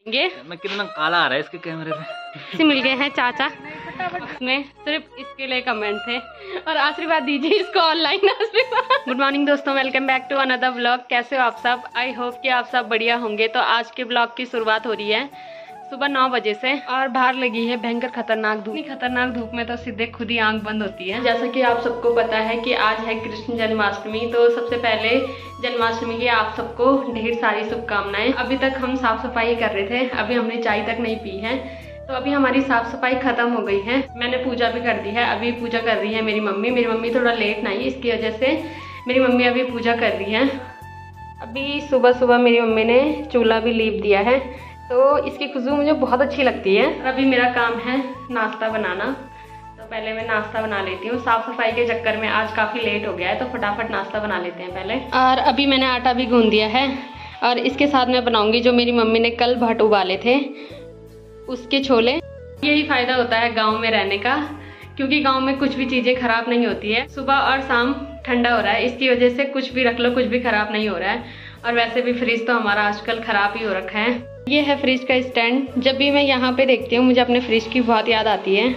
ये मैं कितना काला आ रहा है इसके कैमरे पे। से मिल गए हैं चाचा, उसमें सिर्फ इसके लिए कमेंट थे। और आशीर्वाद दीजिए इसको, ऑनलाइन आशीर्वाद। गुड मॉर्निंग दोस्तों, welcome back to another vlog. कैसे हो आप सब? आई होप कि आप सब बढ़िया होंगे। तो आज के ब्लॉग की शुरुआत हो रही है सुबह 9 बजे से और बाहर लगी है भयंकर खतरनाक धूप। इतनी खतरनाक धूप में तो सीधे खुद ही आंख बंद होती है। जैसा कि आप सबको पता है कि आज है कृष्ण जन्माष्टमी, तो सबसे पहले जन्माष्टमी की आप सबको ढेर सारी शुभकामनाएं। अभी तक हम साफ सफाई कर रहे थे, अभी हमने चाय तक नहीं पी है, तो अभी हमारी साफ सफाई खत्म हो गई है। मैंने पूजा भी कर दी है, अभी पूजा कर रही है मेरी मम्मी। मेरी मम्मी थोड़ा लेट नहीं, इसकी वजह से मेरी मम्मी अभी पूजा कर रही है। अभी सुबह सुबह मेरी मम्मी ने चूल्हा भी लीप दिया है, तो इसकी खुशबू मुझे बहुत अच्छी लगती है। अभी मेरा काम है नाश्ता बनाना, तो पहले मैं नाश्ता बना लेती हूँ। साफ सफाई के चक्कर में आज काफ़ी लेट हो गया है, तो फटाफट नाश्ता बना लेते हैं पहले। और अभी मैंने आटा भी गूंद दिया है और इसके साथ मैं बनाऊंगी जो मेरी मम्मी ने कल भट उबाले थे, उसके छोले। यही फ़ायदा होता है गाँव में रहने का, क्योंकि गाँव में कुछ भी चीज़ें ख़राब नहीं होती है। सुबह और शाम ठंडा हो रहा है, इसकी वजह से कुछ भी रख लो कुछ भी ख़राब नहीं हो रहा है। और वैसे भी फ्रिज तो हमारा आजकल ख़राब ही हो रखा है। ये है फ्रिज का स्टैंड। जब भी मैं यहाँ पे देखती हूँ मुझे अपने फ्रिज की बहुत याद आती है।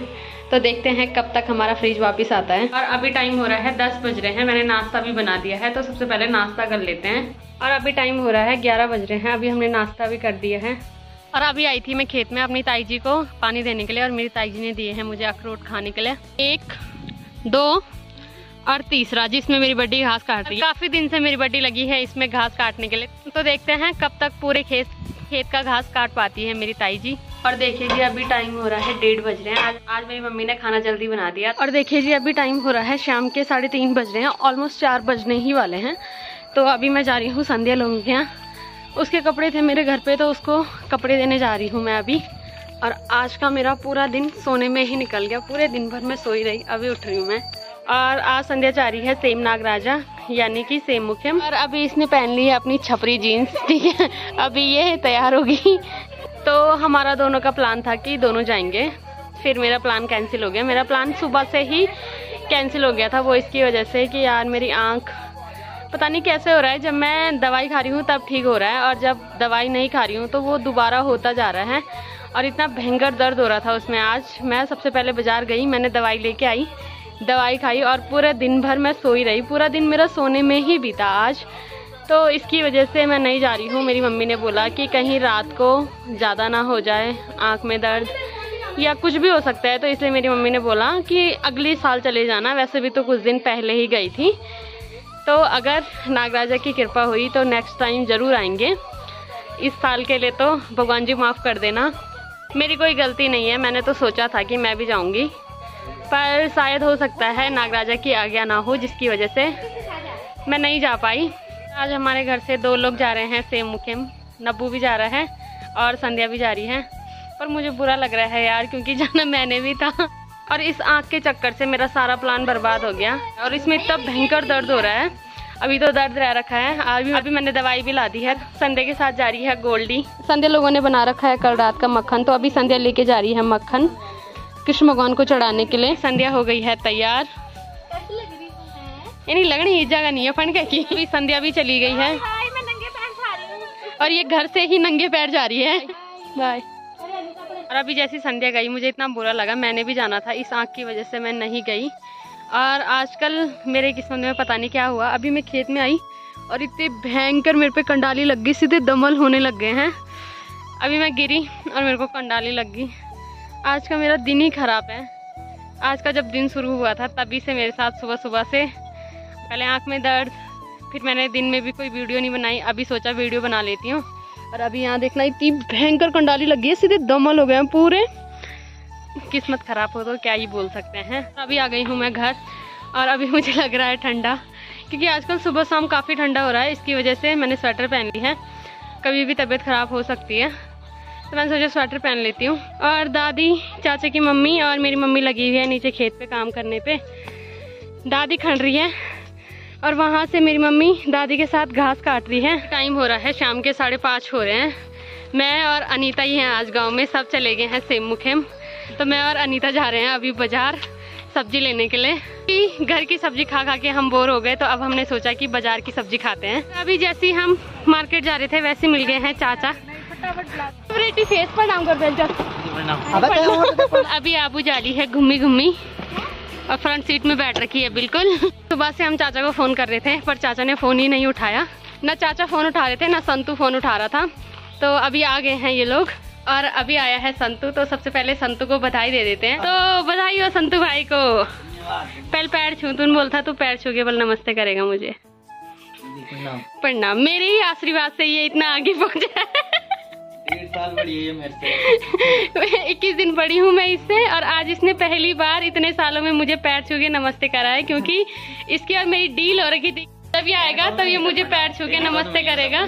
तो देखते हैं कब तक हमारा फ्रिज वापस आता है। और अभी टाइम हो रहा है 10 बज रहे हैं। मैंने नाश्ता भी बना दिया है, तो सबसे पहले नाश्ता कर लेते हैं। और अभी टाइम हो रहा है 11 बज रहे हैं, अभी हमने नाश्ता भी कर दिया है। और अभी आई थी मैं खेत में अपनी ताई जी को पानी देने के लिए, और मेरी ताई जी ने दिए हैं मुझे अखरोट खाने के लिए। 1, 2 और तीसरा, जिसमें मेरी बड्डी घास काट रही है। काफी दिन से मेरी बड्डी लगी है इसमें घास काटने के लिए, तो देखते हैं कब तक पूरे खेत का घास काट पाती है मेरी ताई जी। और देखिए जी अभी टाइम हो रहा है 1:30 बज रहे हैं। आज मेरी मम्मी ने खाना जल्दी बना दिया। और देखिए जी अभी टाइम हो रहा है शाम के 3:30 बज रहे हैं, ऑलमोस्ट 4 बजने ही वाले हैं। तो अभी मैं जा रही हूँ संध्या लोगों के यहाँ। उसके कपड़े थे मेरे घर पे, तो उसको कपड़े देने जा रही हूँ मैं अभी। और आज का मेरा पूरा दिन सोने में ही निकल गया, पूरे दिन भर मैं सोई रही, अभी उठ रही हूँ मैं। और आज संध्या जा रही है सेम नागराजा, यानी कि सेम मुखेम। और अभी इसने पहन ली है अपनी छपरी जीन्स, ठीक है। अभी ये तैयार होगी। तो हमारा दोनों का प्लान था कि दोनों जाएंगे, फिर मेरा प्लान कैंसिल हो गया। मेरा प्लान सुबह से ही कैंसिल हो गया था, वो इसकी वजह से कि यार मेरी आँख पता नहीं कैसे हो रहा है। जब मैं दवाई खा रही हूँ तब ठीक हो रहा है, और जब दवाई नहीं खा रही हूँ तो वो दोबारा होता जा रहा है। और इतना भयंकर दर्द हो रहा था उसमें। आज मैं सबसे पहले बाजार गई, मैंने दवाई लेके आई, दवाई खाई, और पूरे दिन भर मैं सोई रही। पूरा दिन मेरा सोने में ही बीता आज। तो इसकी वजह से मैं नहीं जा रही हूँ। मेरी मम्मी ने बोला कि कहीं रात को ज़्यादा ना हो जाए आँख में दर्द या कुछ भी हो सकता है, तो इसलिए मेरी मम्मी ने बोला कि अगले साल चले जाना। वैसे भी तो कुछ दिन पहले ही गई थी, तो अगर नागराजा की कृपा हुई तो नेक्स्ट टाइम ज़रूर आएंगे। इस साल के लिए तो भगवान जी माफ़ कर देना, मेरी कोई गलती नहीं है। मैंने तो सोचा था कि मैं भी जाऊंगी, पर शायद हो सकता है नागराजा की आज्ञा ना हो, जिसकी वजह से मैं नहीं जा पाई। आज हमारे घर से 2 लोग जा रहे हैं सेम मुखेम, नब्बू भी जा रहा है और संध्या भी जा रही है। पर मुझे बुरा लग रहा है यार, क्योंकि जाना मैंने भी था। और इस आँख के चक्कर से मेरा सारा प्लान बर्बाद हो गया, और इसमें इतना भयंकर दर्द हो रहा है। अभी तो दर्द रह रखा है। अभी मैंने दवाई भी ला दी है। संध्या के साथ जा रही है गोल्डी। संध्या लोगों ने बना रखा है कल रात का मक्खन, तो अभी संध्या लेके जा रही है मक्खन कृष्ण भगवान को चढ़ाने के लिए। संध्या हो गई है तैयार। नहीं लग रही, जगह नहीं है फंड की। अभी संध्या भी चली गई है, और ये घर से ही नंगे पैर जा रही है। बाय। और अभी जैसी संध्या गई मुझे इतना बुरा लगा, मैंने भी जाना था, इस आँख की वजह से मैं नहीं गई। और आजकल मेरे किस्मत में पता नहीं क्या हुआ। अभी मैं खेत में आई और इतने भयंकर मेरे पे कंडाली लग गई, सीधे दमल होने लग गए हैं। अभी मैं गिरी और मेरे को कंडाली लग गई। आज का मेरा दिन ही ख़राब है। आज का जब दिन शुरू हुआ था तभी से मेरे साथ सुबह सुबह से पहले आँख में दर्द, फिर मैंने दिन में भी कोई वीडियो नहीं बनाई, अभी सोचा वीडियो बना लेती हूँ। और अभी यहाँ देखना इतनी भयंकर कंडाली लगी है, सीधे दमल हो गए हैं पूरे। किस्मत ख़राब हो तो क्या ही बोल सकते हैं। अभी आ गई हूँ मैं घर, और अभी मुझे लग रहा है ठंडा, क्योंकि आजकल सुबह शाम काफ़ी ठंडा हो रहा है। इसकी वजह से मैंने स्वेटर पहन ली है, कभी भी तबीयत ख़राब हो सकती है, तो मैंने सोचा स्वेटर पहन लेती हूँ। और दादी, चाचा की मम्मी और मेरी मम्मी लगी हुई है नीचे खेत पे काम करने पे। दादी खन रही है और वहाँ से मेरी मम्मी दादी के साथ घास काट रही है। टाइम हो रहा है शाम के 5:30 हो रहे हैं। मैं और अनीता ही हैं आज गांव में, सब चले गए हैं सेम मुखेम। तो मैं और अनीता जा रहे हैं अभी बाजार सब्जी लेने के लिए। घर की सब्जी खा खा के हम बोर हो गए, तो अब हमने सोचा कि बाजार की सब्जी खाते हैं। अभी जैसे ही हम मार्केट जा रहे थे वैसे मिल गए हैं चाचा। फटाफट फेस पर नाम कर दे। अभी आबू जाली है घूमी घूमी और फ्रंट सीट में बैठ रखी है बिल्कुल। सुबह से हम चाचा को फोन कर रहे थे पर चाचा ने फोन ही नहीं उठाया। ना चाचा फोन उठा रहे थे ना संतू फोन उठा रहा था। तो अभी आ गए हैं ये लोग और अभी आया है संतू। तो सबसे पहले संतू को बधाई दे देते हैं। तो बधाई हो संतू भाई को। पहले पैर छू, तूने बोलता तू पैर छू के बल नमस्ते करेगा मुझे। प्रणाम। मेरे ही आशीर्वाद से ये इतना आगे पहुंचा है। 1.5 साल बड़ी है मेरे से। 21 दिन बड़ी हूँ मैं इससे और आज इसने पहली बार इतने सालों में मुझे पैर छू के नमस्ते करा है, क्योंकि इसकी और मेरी डील हो रखी थी। तब ये आएगा तब ये मुझे पैर छू के नमस्ते करेगा।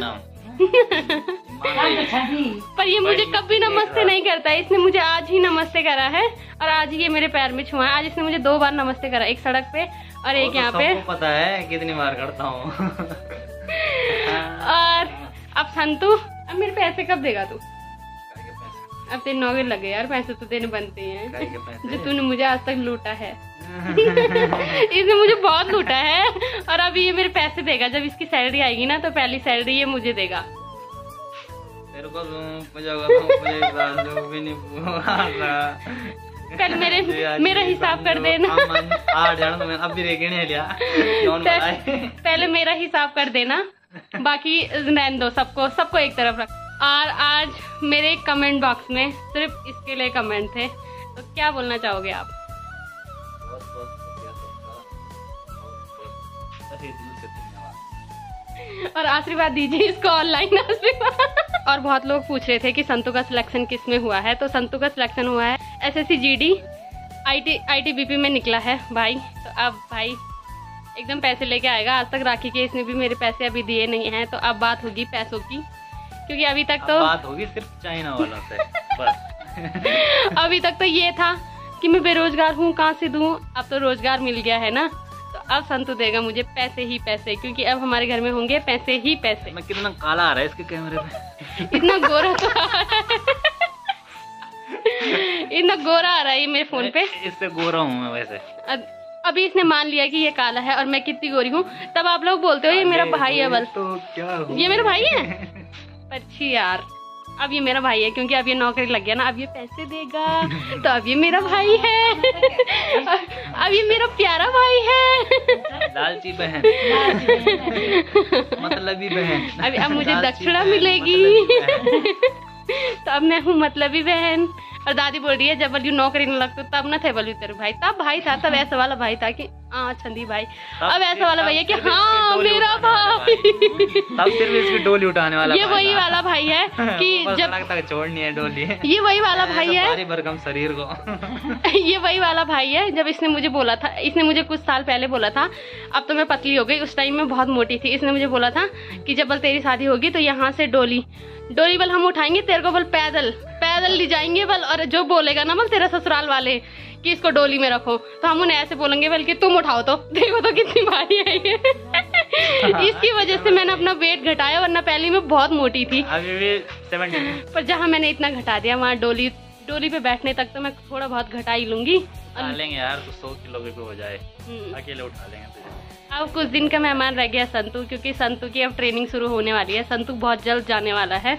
पर ये मुझे कभी नमस्ते नहीं करता है। इसने मुझे आज ही नमस्ते करा है और आज ही ये मेरे पैर में छुआ है। आज इसने मुझे 2 बार नमस्ते करा, एक सड़क पे और एक यहाँ पे। पता है कितनी बार करता हूँ। और अब संतू, अब मेरे पैसे कब देगा तू? अब तेरे नौकरी लगे यार, पैसे तो देने बनते हैं जो तूने मुझे आज तक लूटा है। इसने मुझे बहुत लूटा है और अभी ये मेरे पैसे देगा। जब इसकी सैलरी आएगी ना तो पहली सैलरी ये मुझे देगा। तेरे को पहले मेरा हिसाब कर देना। पहले मेरा हिसाब कर देना, बाकी रहने दो। सबको एक तरफ रख। और आज मेरे कमेंट बॉक्स में सिर्फ इसके लिए कमेंट थे, तो क्या बोलना चाहोगे आप? और आशीर्वाद दीजिए इसको, ऑनलाइन आशीर्वाद। और बहुत लोग पूछ रहे थे कि संतू का सिलेक्शन किस में हुआ है। तो संतू का सिलेक्शन हुआ है SSC GD ITBP में निकला है भाई। तो अब भाई एकदम पैसे लेके आएगा। आज तक राखी के इसने भी मेरे पैसे अभी दिए नहीं हैं। तो अब बात होगी पैसों की, क्योंकि अभी तक तो बात होगी सिर्फ चाइना वालों से बस। अभी तक तो ये था कि मैं बेरोजगार हूँ, कहाँ से दूँ। अब तो रोजगार मिल गया है ना, तो अब संतू देगा मुझे पैसे ही पैसे, क्योंकि अब हमारे घर में होंगे पैसे ही पैसे। मैं कितना काला आ रहा है इसके कैमरे पे। इतना गोरा तो इतना गोरा आ रहा है ये मेरे फोन पे। इससे गोरा हूँ मैं वैसे। अभी इसने मान लिया कि ये काला है और मैं कितनी गोरी हूँ। तब आप लोग बोलते हो ये मेरा भाई है। बल तो क्या ये मेरा भाई है। अच्छी यार, अब ये मेरा भाई है क्योंकि अब ये नौकरी लग गया ना, अब ये पैसे देगा तो अब ये मेरा भाई है। अब ये मेरा प्यारा भाई है। लालची बहन, मतलबी बहन। अब मुझे दक्षिणा मिलेगी। तो अब मैं हूँ मतलबी बहन। और दादी बोल रही है जब बल्यू नौकरी न लगती तब न थे बल्यू तेरे भाई। तब भाई था, तब ऐसा वाला भाई था कि हाँ छंदी भाई। अब ऐसा वाला भाई है कि हाँ मेरा भाई। तब सिर्फ इसकी डोली उठाने वाला ये वही वाला भाई है कि जब तक छोड़नी है डोली। ये वही वाला भाई है भरकम शरीर को। ये वही वाला भाई है जब इसने मुझे बोला था, इसने मुझे कुछ साल पहले बोला था, अब तो मैं पतली हो गई, उस टाइम में बहुत मोटी थी। इसने मुझे बोला था कि जब बल तेरी शादी होगी तो यहाँ से डोली बल हम उठाएंगे, तेरे को बल पैदल ले जाएंगे बल। और जो बोलेगा ना बल तेरा ससुराल वाले कि इसको डोली में रखो, तो हम उन्हें ऐसे बोलेंगे बल्कि तुम उठाओ, तो देखो तो कितनी भारी है ये। इसकी वजह से मैंने अपना वेट घटाया, वरना पहले मैं बहुत मोटी थी। अभी भी 70। पर जहाँ मैंने इतना घटा दिया वहाँ डोली पे बैठने तक तो मैं थोड़ा बहुत घटा ही लूंगी। उठा लेंगे यार, तो 100 किलो भी हो जाए अकेले उठा लेंगे तुझे। अब कुछ दिन का मेहमान रह गया संतू, क्योंकि संतू की अब ट्रेनिंग शुरू होने वाली है। संतू बहुत जल्द जाने वाला है,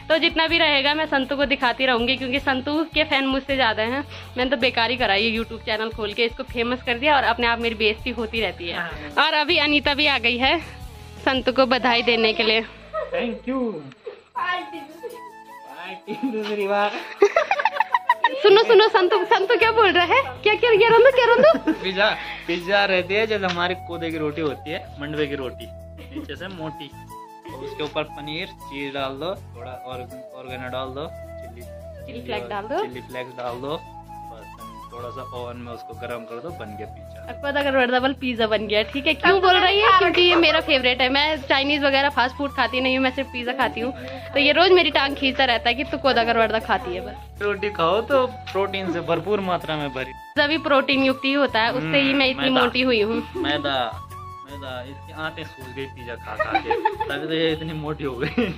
तो जितना भी रहेगा मैं संतू को दिखाती रहूंगी, क्योंकि संतू के फैन मुझसे ज्यादा हैं। मैंने तो बेकार ही कराई है यूट्यूब चैनल खोल के, इसको फेमस कर दिया और अपने आप मेरी बेइज्जती होती रहती है। और अभी अनीता भी आ गई है संतू को बधाई देने के लिए। Thank you. दूसरी बार सुनो संतू क्या बोल रहा है? क्या रोंदो? पिज्जा रहती है जब हमारी कोदे की रोटी होती है, मंडवे की रोटी नीचे से मोटी, और उसके ऊपर पनीर चीज डाल दो, थोड़ा ऑर्गेनो डाल दो, चिल्ली फ्लेक्स डाल दो, बस थोड़ा सा ओवन में उसको गर्म कर दो, बन गया पिज्जा। डबल पिज्जा बन गया। ठीक है, क्यों बोल रही है? क्योंकि ये मेरा फेवरेट है। मैं चाइनीज वगैरह फास्ट फूड खाती नहीं हूँ, मैं सिर्फ पिज्जा खाती हूँ। तो ये रोज मेरी टांग खींचता रहता है कि तू कोदागरवर्दा खाती है। बस रोटी खाओ तो प्रोटीन से भरपूर मात्रा में भरी, सभी प्रोटीन युक्त ही होता है, उससे ही मैं इतनी मोटी हुई हूँ। मैदा इसकी आंतें सूज गई पिज्जा खा के, तभी तो ये इतनी मोटी हो गई।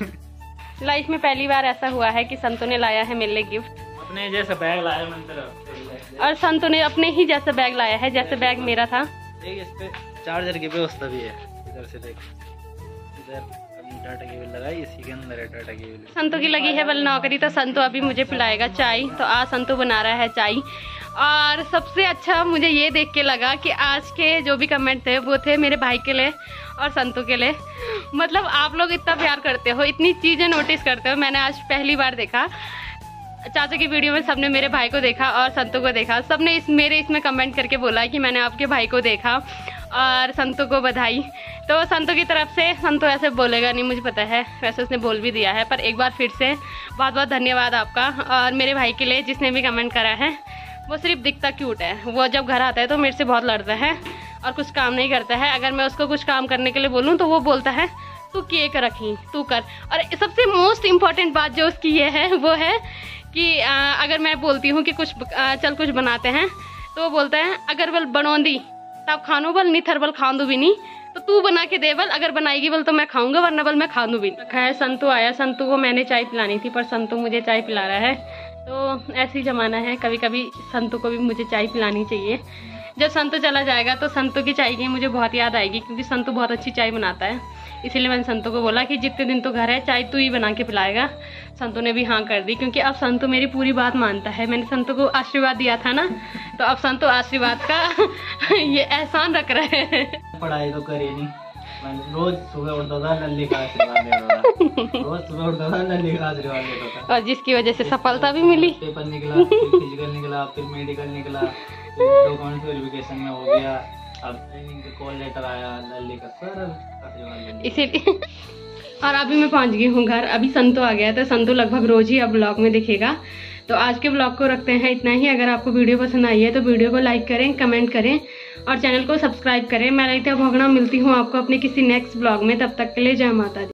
लाइफ में पहली बार ऐसा हुआ है कि संतू ने लाया है मेरे लिए गिफ्ट। अपने जैसा बैग लाया मैंने, और संतू ने अपने ही जैसा बैग लाया है जैसे बैग मेरा था। देख इस पे चार्जर की व्यवस्था भी है, इधर से देख, इधर अब टाटा केबल लगाई, इसी के अंदर है टाटा केबल। संतू की लगी है बल नौकरी, तो संतू अभी मुझे पिलाएगा चाय। तो आज संतू बना रहा है चाय। और सबसे अच्छा मुझे ये देख के लगा कि आज के जो भी कमेंट थे वो थे मेरे भाई के लिए और संतू के लिए। मतलब आप लोग इतना प्यार करते हो, इतनी चीज़ें नोटिस करते हो। मैंने आज पहली बार देखा, चाचा की वीडियो में सबने मेरे भाई को देखा और संतू को देखा। सबने मेरे इसमें कमेंट करके बोला कि मैंने आपके भाई को देखा और संतू को बधाई। तो संतू की तरफ से, संतू ऐसे बोलेगा नहीं मुझे पता है, वैसे उसने बोल भी दिया है, पर एक बार फिर से बहुत बहुत धन्यवाद आपका। और मेरे भाई के लिए जिसने भी कमेंट करा है, वो सिर्फ दिखता क्यूट है। वो जब घर आता है तो मेरे से बहुत लड़ता है और कुछ काम नहीं करता है। अगर मैं उसको कुछ काम करने के लिए बोलूँ तो वो बोलता है तू केक रखी, तू कर। और सबसे मोस्ट इम्पॉर्टेंट बात जो उसकी ये है वो है कि अगर मैं बोलती हूँ कि कुछ चल कुछ बनाते हैं, तो वो बोलता है अगर बल बनौंदी तब खानो बल, नहीं थर बल खान दो भी नहीं, तो तू बना के दे बल, अगर बनाएगी बल तो मैं खाऊंगा, वरना बल मैं खा दूँ भी। खैर संतू आया, संतू को मैंने चाय पिलानी थी पर संतू मुझे चाय पिला रहा है। तो ऐसे ही ज़माना है, कभी कभी संतू को भी मुझे चाय पिलानी चाहिए। जब संतू चला जाएगा तो संतू की चाय की मुझे बहुत याद आएगी, क्योंकि संतू बहुत अच्छी चाय बनाता है। इसीलिए मैंने संतू को बोला कि जितने दिन तो घर है चाय तू ही बना के पिलाएगा। संतू ने भी हाँ कर दी, क्योंकि अब संतू मेरी पूरी बात मानता है। मैंने संतू को आशीर्वाद दिया था ना, तो अब संतू आशीर्वाद का ये एहसान रख रहे हैं। पढ़ाई तो करे नहीं, रोज सुबह उठता था लल्ली का आशीर्वाद लेता था, रोज सुबह उठता था लल्ली का आशीर्वाद लेता था। और जिसकी वजह से सफलता भी मिली। पेपर निकला, फिर फिजिकल निकला, फिर मेडिकल निकला, फिर डॉक्यूमेंट वेरिफिकेशन में हो गया, अब ट्रेनिंग का कॉल लेटर आया, लल्ली का सर आशीर्वाद। इसीलिए और अभी मैं पहुंच गई हूँ घर। अभी संतू आ गया, तो संतू लगभग रोज ही अब ब्लॉग में दिखेगा। तो आज के ब्लॉग को रखते हैं इतना ही। अगर आपको वीडियो पसंद आई है तो वीडियो को लाइक करें, कमेंट करें और चैनल को सब्सक्राइब करें। मैं ललिता भोगना मिलती हूँ आपको अपने किसी नेक्स्ट ब्लॉग में। तब तक के लिए जय माता दी।